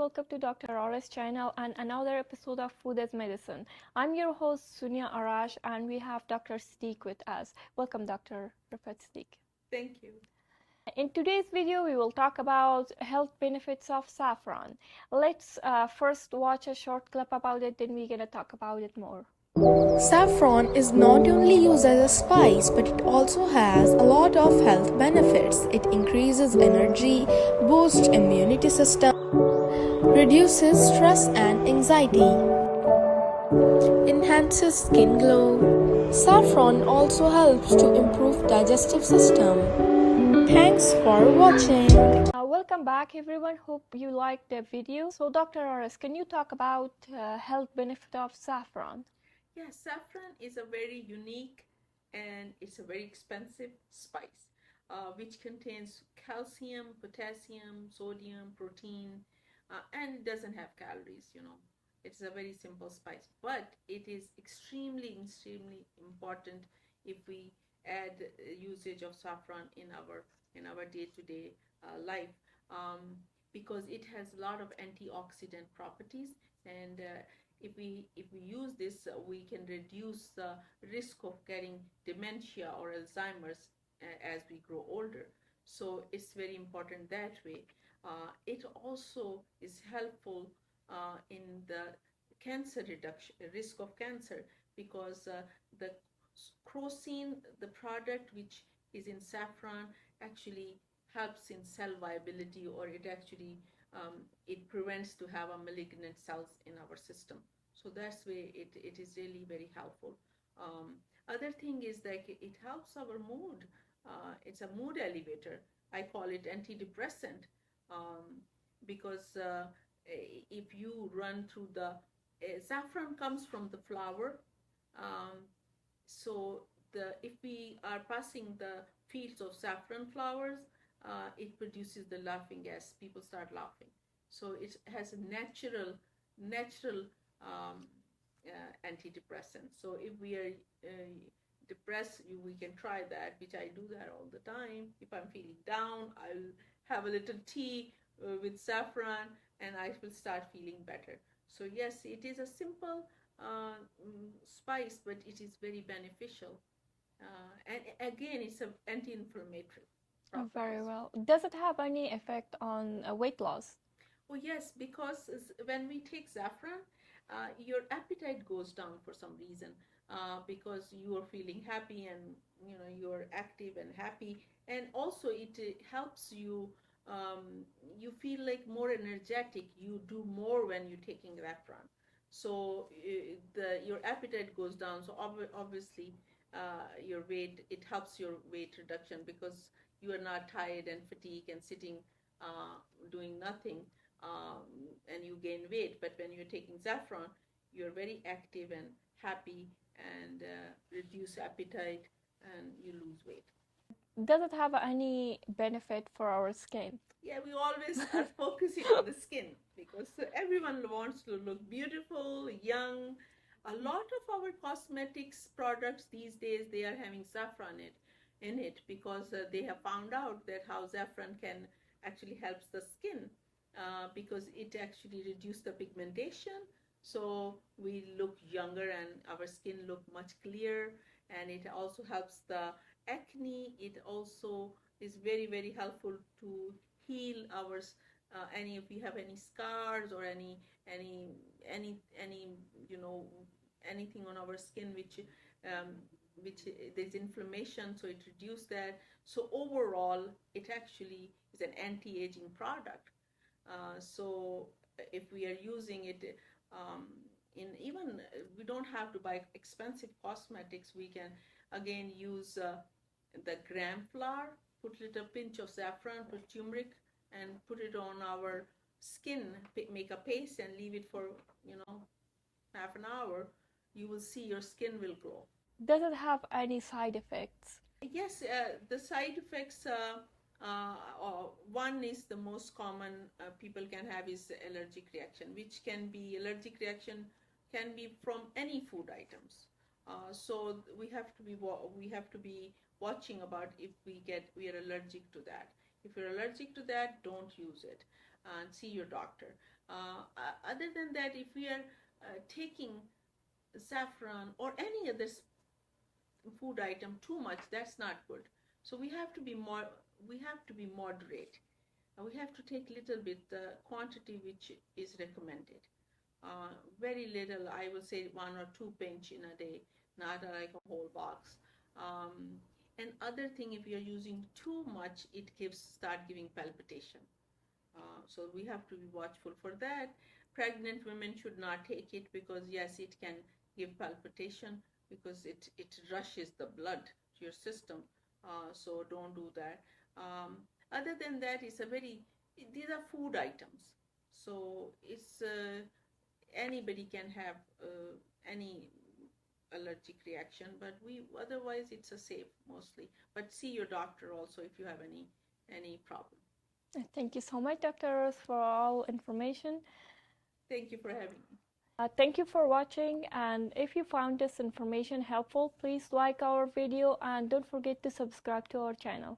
welcome to Dr. Ara's channel and another episode of Food as Medicine. I'm your host Sunia Arash and we have Dr. Sadiq with us. Welcome Dr. Riffat Sadiq. Thank you. In today's video we will talk about health benefits of saffron. Let's first watch a short clip about it, then we're gonna talk about it more. Saffron is not only used as a spice, but it also has a lot of health benefits. It increases energy, boosts immunity system, reduces stress and anxiety, enhances skin glow. Saffron also helps to improve digestive system. Thanks for watching. Welcome back everyone. Hope you liked the video. So Dr. Aras, can you talk about health benefit of saffron? Yes, saffron is a very unique and it's a very expensive spice which contains calcium, potassium, sodium, protein, and it doesn't have calories, It's a very simple spice, but it is extremely important if we add usage of saffron in our day-to-day life, because it has a lot of antioxidant properties, and if we use this, we can reduce the risk of getting dementia or Alzheimer's as we grow older. So it's very important that way. It also is helpful in the cancer reduction, risk of cancer, because the crocin, the product which is in saffron, actually helps in cell viability, or it actually it prevents to have a malignant cells in our system. So that's why it is really very helpful. Other thing is that it helps our mood. It's a mood elevator. I call it antidepressant, because if you run through the saffron comes from the flower. So if we are passing the fields of saffron flowers, it produces the laughing gas. People start laughing. So it has a natural antidepressant. So if we are depressed, we can try that, which I do that all the time. If I'm feeling down, I'll have a little tea with saffron and I will start feeling better. So yes, it is a simple spice, but it is very beneficial. And again, it's an anti-inflammatory. Very well. Does it have any effect on weight loss? Oh yes, because when we take saffron, your appetite goes down for some reason, because you are feeling happy and you're active and happy, and also it helps you. You feel like more energetic. You do more when you're taking saffron. So your appetite goes down. So obviously your weight, it helps your weight reduction, because you are not tired and fatigued and sitting doing nothing, and you gain weight. But when you're taking saffron, you're very active and happy, and reduce appetite, and you lose weight. Does it have any benefit for our skin? Yeah, we always are focusing on the skin, because everyone wants to look beautiful, young. A lot of our cosmetics products these days, they are having saffron in it, because they have found out that how saffron can actually helps the skin, because it actually reduces the pigmentation, so we look younger and our skin look much clearer. And it also helps the acne. It also is very helpful to heal our any, if we have any scars or any anything on our skin which there's inflammation, so it reduces that. So overall, it actually is an anti-aging product. So if we are using it in, even we don't have to buy expensive cosmetics. We can again use the gram flour, put a little pinch of saffron, put turmeric, and put it on our skin, make a paste and leave it for half an hour. You will see your skin will glow. Does it have any side effects? Yes, the side effects, one is the most common people can have is allergic reaction, which can be from any food items. So we have to be watching about if we are allergic to that. If you're allergic to that, don't use it, and see your doctor. Other than that, if we are taking saffron or any other food item too much, that's not good. So we have to be moderate. We have to take little bit, the quantity which is recommended. Very little, I would say 1 or 2 pinch in a day, not like a whole box. And other thing, if you're using too much, it start giving palpitation. So we have to be watchful for that. Pregnant women should not take it because yes, it can give palpitation because it rushes the blood to your system. So don't do that. Other than that, these are food items. So it's anybody can have any allergic reaction, but otherwise it's a safe mostly. But see your doctor also if you have any problem. Thank you so much, Dr. for all information. Thank you for having me. Thank you for watching, and if you found this information helpful, please like our video and don't forget to subscribe to our channel.